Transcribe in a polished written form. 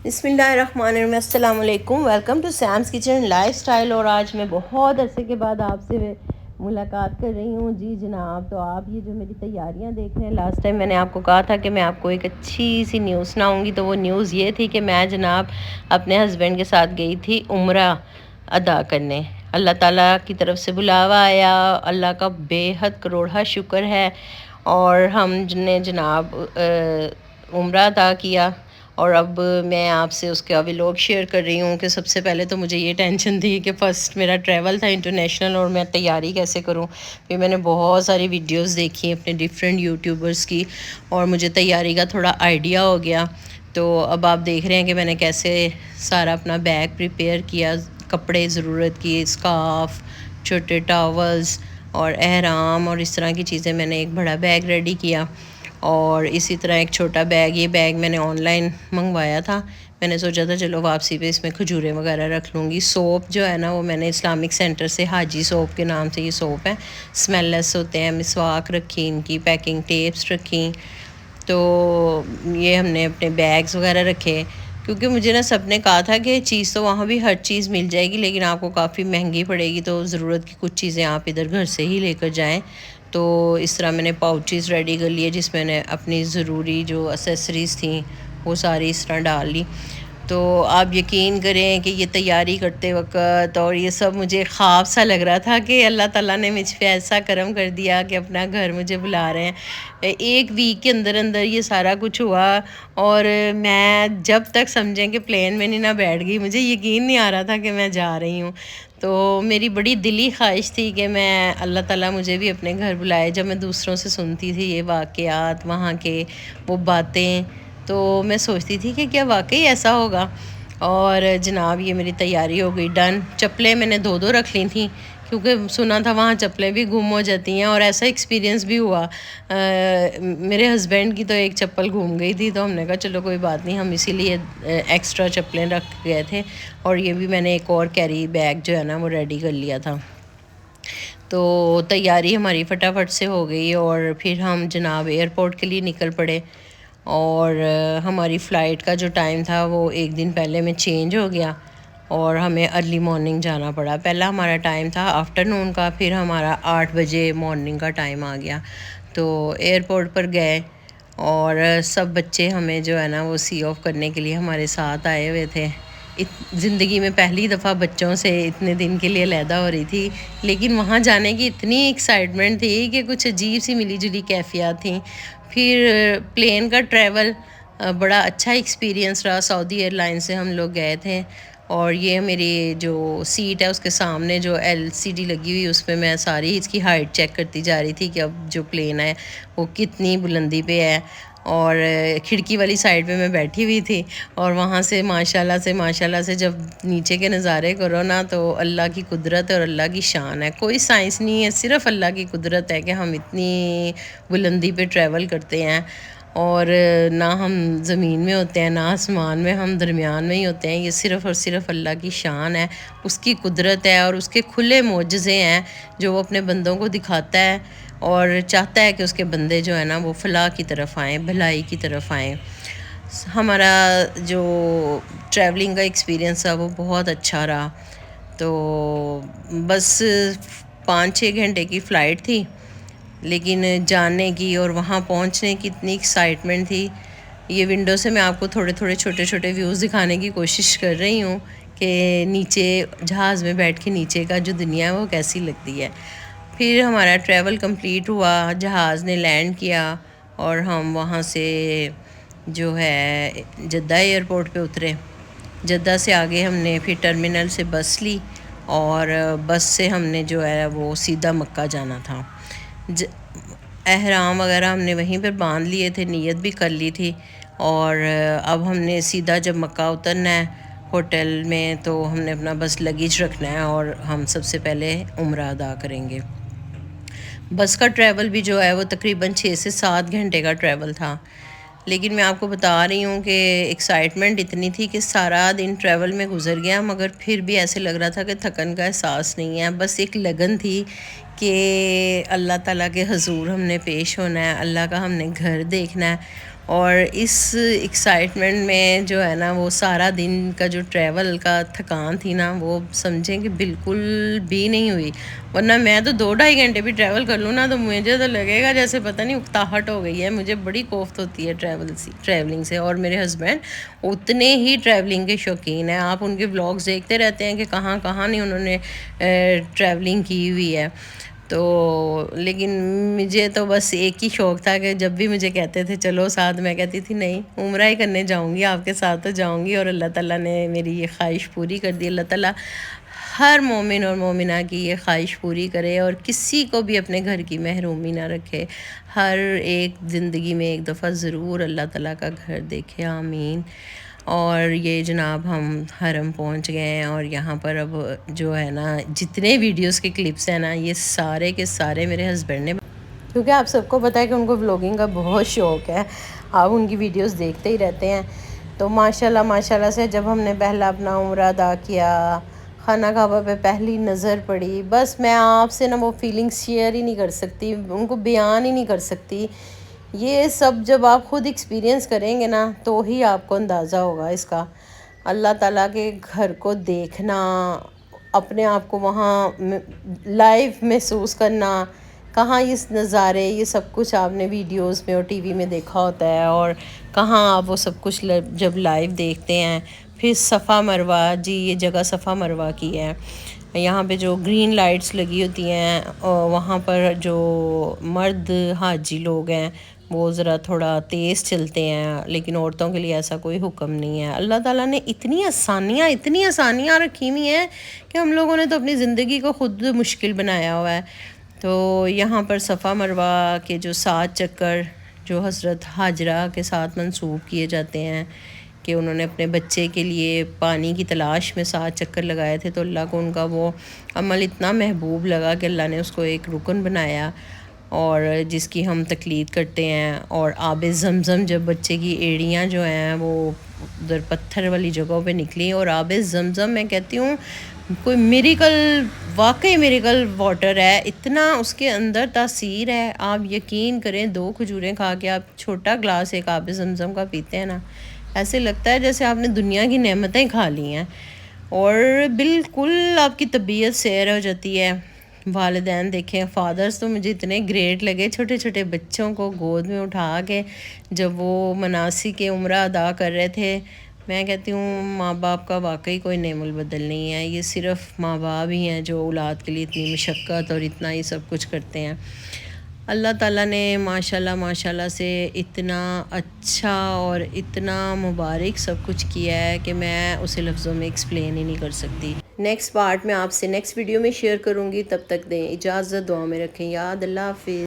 بسم اللہ الرحمن الرحیم، السلام علیکم، welcome to Sims kitchen lifestyle. اور آج میں بہت عرصے کے بعد آپ سے ملاقات کر رہی ہوں۔ جی جناب، تو آپ یہ جو میری تیاریاں دیکھ رہے ہیں، لاسٹ ٹائم میں نے آپ کو کہا تھا کہ میں آپ کو ایک اچھی سی نیوز سناؤں گی، تو وہ نیوز یہ تھی کہ میں جناب اپنے ہسبینڈ کے ساتھ گئی تھی عمرہ ادا کرنے۔ اللہ تعالیٰ کی طرف سے بلاوا آیا، اللہ کا بے حد کروڑا شکر ہے، اور ہم نے جناب عمرہ ادا کیا۔ اور اب میں آپ سے اس کا ولاگ شیئر کر رہی ہوں کہ سب سے پہلے تو مجھے یہ ٹینشن تھی کہ فرسٹ میرا ٹریول تھا انٹرنیشنل، اور میں تیاری کیسے کروں۔ پھر میں نے بہت ساری ویڈیوز دیکھی اپنے ڈفرینٹ یوٹیوبرس کی، اور مجھے تیاری کا تھوڑا آئیڈیا ہو گیا۔ تو اب آپ دیکھ رہے ہیں کہ میں نے کیسے سارا اپنا بیگ پریپیئر کیا، کپڑے ضرورت کی، اسکارف، چھوٹے ٹاولز اور احرام اور اس طرح کی چیزیں، میں نے ایک بڑا بیگ ریڈی کیا۔ اور اسی طرح ایک چھوٹا بیگ، یہ بیگ میں نے آن لائن منگوایا تھا۔ میں نے سوچا تھا چلو واپسی پہ اس میں کھجوریں وغیرہ رکھ لوں گی۔ سوپ جو ہے نا، وہ میں نے اسلامک سینٹر سے حاجی سوپ کے نام سے یہ سوپ ہے، اسمیل لیس ہوتے ہیں۔ مسواک رکھی، ان کی پیکنگ ٹیپس رکھی، تو یہ ہم نے اپنے بیگز وغیرہ رکھے، کیونکہ مجھے نا سب نے کہا تھا کہ چیز تو وہاں بھی ہر چیز مل جائے گی، لیکن آپ کو کافی مہنگی پڑے گی، تو ضرورت کی کچھ چیزیں آپ ادھر گھر سے ہی لے کر جائیں۔ تو اس طرح میں نے پاؤچز ریڈی کر لیے، جس میں نے اپنی ضروری جو اسیسریز تھیں وہ ساری اس طرح ڈال لی۔ تو آپ یقین کریں کہ یہ تیاری کرتے وقت اور یہ سب مجھے خواب سا لگ رہا تھا کہ اللہ تعالیٰ نے مجھ پہ ایسا کرم کر دیا کہ اپنا گھر مجھے بلا رہے ہیں۔ ایک ویک کے اندر اندر یہ سارا کچھ ہوا، اور میں جب تک سمجھیں کہ پلین میں نہیں نہ بیٹھ گئی، مجھے یقین نہیں آ رہا تھا کہ میں جا رہی ہوں۔ تو میری بڑی دلی خواہش تھی کہ میں اللہ تعالیٰ مجھے بھی اپنے گھر بلائے۔ جب میں دوسروں سے سنتی تھی یہ واقعات، وہاں کے وہ باتیں، تو میں سوچتی تھی کہ کیا واقعی ایسا ہوگا۔ اور جناب یہ میری تیاری ہو گئی ڈن۔ چپلیں میں نے دو رکھ لی تھیں، کیونکہ سنا تھا وہاں چپلیں بھی گم ہو جاتی ہیں، اور ایسا ایکسپیرینس بھی ہوا۔ میرے ہسبینڈ کی تو ایک چپل گھوم گئی تھی، تو ہم نے کہا چلو کوئی بات نہیں، ہم اسی لیے ایکسٹرا چپلیں رکھ گئے تھے۔ اور یہ بھی میں نے ایک اور کیری بیگ جو ہے نا وہ ریڈی کر لیا تھا۔ تو تیاری ہماری فٹافٹ سے ہو گئی، اور پھر ہم جناب ایئرپورٹ کے لیے نکل پڑے۔ اور ہماری فلائٹ کا جو ٹائم تھا وہ ایک دن پہلے میں چینج ہو گیا، اور ہمیں ارلی مارننگ جانا پڑا۔ پہلا ہمارا ٹائم تھا آفٹرنون کا، پھر ہمارا 8 بجے مارننگ کا ٹائم آ گیا۔ تو ایئرپورٹ پر گئے، اور سب بچے ہمیں جو ہے نا وہ سی آف کرنے کے لیے ہمارے ساتھ آئے ہوئے تھے۔ زندگی میں پہلی دفعہ بچوں سے اتنے دن کے لیے علیحدہ ہو رہی تھی، لیکن وہاں جانے کی اتنی ایکسائٹمنٹ تھی کہ کچھ عجیب سی ملی جلی کیفیات تھیں۔ پھر پلین کا ٹریول بڑا اچھا ایکسپیرینس رہا۔ سعودی ایئر لائن سے ہم لوگ گئے تھے، اور یہ میری جو سیٹ ہے اس کے سامنے جو LCD لگی ہوئی، اس پہ میں ساری اس کی ہائٹ چیک کرتی جا رہی تھی کہ اب جو پلین ہے وہ کتنی بلندی پہ ہے۔ اور کھڑکی والی سائڈ پہ میں بیٹھی ہوئی تھی، اور وہاں سے ماشاءاللہ سے جب نیچے کے نظارے کرو نا، تو اللہ کی قدرت اور اللہ کی شان ہے، کوئی سائنس نہیں ہے، صرف اللہ کی قدرت ہے کہ ہم اتنی بلندی پہ ٹریول کرتے ہیں، اور نہ ہم زمین میں ہوتے ہیں نہ آسمان میں، ہم درمیان میں ہی ہوتے ہیں۔ یہ صرف اور صرف اللہ کی شان ہے، اس کی قدرت ہے، اور اس کے کھلے معجزے ہیں جو وہ اپنے بندوں کو دکھاتا ہے، اور چاہتا ہے کہ اس کے بندے جو ہے نا وہ فلاح کی طرف آئیں، بھلائی کی طرف آئیں۔ ہمارا جو ٹریولنگ کا ایکسپیرینس تھا وہ بہت اچھا رہا۔ تو بس 5-6 گھنٹے کی فلائٹ تھی، لیکن جانے کی اور وہاں پہنچنے کی اتنی ایکسائٹمنٹ تھی۔ یہ ونڈو سے میں آپ کو تھوڑے چھوٹے ویوز دکھانے کی کوشش کر رہی ہوں کہ نیچے جہاز میں بیٹھ کے نیچے کا جو دنیا ہے وہ کیسی لگتی ہے۔ پھر ہمارا ٹریول کمپلیٹ ہوا، جہاز نے لینڈ کیا، اور ہم وہاں سے جو ہے جدہ ایئرپورٹ پہ اترے۔ جدہ سے آگے ہم نے پھر ٹرمینل سے بس لی، اور بس سے ہم نے جو ہے وہ سیدھا مکہ جانا تھا۔ احرام وغیرہ ہم نے وہیں پر باندھ لیے تھے، نیت بھی کر لی تھی، اور اب ہم نے سیدھا جب مکہ اترنا ہے ہوٹل میں، تو ہم نے اپنا بس لگیج رکھنا ہے، اور ہم سب سے پہلے عمرہ ادا کریں گے۔ بس کا ٹریول بھی جو ہے وہ تقریباً 6 سے 7 گھنٹے کا ٹریول تھا، لیکن میں آپ کو بتا رہی ہوں کہ ایکسائٹمنٹ اتنی تھی کہ سارا دن ٹریول میں گزر گیا، مگر پھر بھی ایسے لگ رہا تھا کہ تھکن کا احساس نہیں ہے۔ بس ایک لگن تھی کہ اللہ تعالیٰ کے حضور ہم نے پیش ہونا ہے، اللہ کا ہم نے گھر دیکھنا ہے، اور اس ایکسائٹمنٹ میں جو ہے نا وہ سارا دن کا جو ٹریول کا تھکان تھی نا وہ سمجھیں کہ بالکل بھی نہیں ہوئی. ورنہ میں تو 2-2.5 گھنٹے بھی ٹریول کر لوں نا تو مجھے تو لگے گا جیسے پتہ نہیں اکتاہٹ ہو گئی ہے. مجھے بڑی کوفت ہوتی ہے ٹریولنگ سے. اور میرے ہسبینڈ اتنے ہی ٹریولنگ کے شوقین ہیں. آپ ان کے بلاگز دیکھتے رہتے ہیں کہ کہاں کہاں نہیں انہوں نے ٹریولنگ کی ہوئی ہے. تو لیکن مجھے تو بس ایک ہی شوق تھا کہ جب بھی مجھے کہتے تھے چلو ساتھ، میں کہتی تھی نہیں، عمرہ ہی کرنے جاؤں گی، آپ کے ساتھ تو جاؤں گی. اور اللہ تعالیٰ نے میری یہ خواہش پوری کر دی. اللہ تعالیٰ ہر مومن اور مومنہ کی یہ خواہش پوری کرے اور کسی کو بھی اپنے گھر کی محرومی نہ رکھے. ہر ایک زندگی میں ایک دفعہ ضرور اللہ تعالیٰ کا گھر دیکھے. آمین. اور یہ جناب ہم حرم پہنچ گئے ہیں اور یہاں پر اب جو ہے نا جتنے ویڈیوز کے کلپس ہیں نا یہ سارے کے سارے میرے ہسبینڈ نے، کیونکہ آپ سب کو پتہ ہے کہ ان کو ولاگنگ کا بہت شوق ہے، آپ ان کی ویڈیوز دیکھتے ہی رہتے ہیں. تو ماشاءاللہ سے جب ہم نے پہلا اپنا عمرہ ادا کیا، خانہ کعبہ پہ پہلی نظر پڑی، بس میں آپ سے نا وہ فیلنگس شیئر ہی نہیں کر سکتی، ان کو بیان ہی نہیں کر سکتی. یہ سب جب آپ خود ایکسپیرینس کریں گے نا تو ہی آپ کو اندازہ ہوگا اس کا. اللہ تعالیٰ کے گھر کو دیکھنا، اپنے آپ کو وہاں لائیو محسوس کرنا، کہاں یہ نظارے یہ سب کچھ آپ نے ویڈیوز میں اور ٹی وی میں دیکھا ہوتا ہے اور کہاں آپ وہ سب کچھ جب لائیو دیکھتے ہیں. پھر صفا مروہ، جی یہ جگہ صفا مروہ کی ہے. یہاں پہ جو گرین لائٹس لگی ہوتی ہیں وہاں پر جو مرد حاجی لوگ ہیں وہ ذرا تھوڑا تیز چلتے ہیں، لیکن عورتوں کے لیے ایسا کوئی حکم نہیں ہے. اللہ تعالیٰ نے اتنی آسانیاں رکھی ہوئی ہیں کہ ہم لوگوں نے تو اپنی زندگی کو خود مشکل بنایا ہوا ہے. تو یہاں پر صفا مروہ کے جو 7 چکر جو حضرت حاجرہ کے ساتھ منسوب کیے جاتے ہیں کہ انہوں نے اپنے بچے کے لیے پانی کی تلاش میں 7 چکر لگائے تھے، تو اللہ کو ان کا وہ عمل اتنا محبوب لگا کہ اللہ نے اس کو ایک رکن بنایا اور جس کی ہم تقلید کرتے ہیں. اور آب زمزم جب بچے کی ایڑیاں جو ہیں وہ ادھر پتھر والی جگہوں پہ نکلی، اور آب زمزم میں کہتی ہوں کوئی میریکل، واقعی میریکل واٹر ہے، اتنا اس کے اندر تاثیر ہے. آپ یقین کریں 2 کھجوریں کھا کے آپ چھوٹا گلاس ایک آب زمزم کا پیتے ہیں نا، ایسے لگتا ہے جیسے آپ نے دنیا کی نعمتیں کھا لی ہیں اور بالکل آپ کی طبیعت سیر ہو جاتی ہے. والدین دیکھیں، فادرز تو مجھے اتنے گریٹ لگے، چھوٹے چھوٹے بچوں کو گود میں اٹھا کے جب وہ مناسک عمرہ ادا کر رہے تھے. میں کہتی ہوں ماں باپ کا واقعی کوئی نعم البدل نہیں ہے، یہ صرف ماں باپ ہی ہیں جو اولاد کے لیے اتنی مشقت اور اتنا ہی سب کچھ کرتے ہیں. اللہ تعالیٰ نے ماشاءاللہ سے اتنا اچھا اور اتنا مبارک سب کچھ کیا ہے کہ میں اسے لفظوں میں ایکسپلین ہی نہیں کر سکتی. نیکسٹ پارٹ میں آپ سے نیکسٹ ویڈیو میں شیئر کروں گی. تب تک دیں اجازت، دعا میں رکھیں یاد. اللہ حافظ.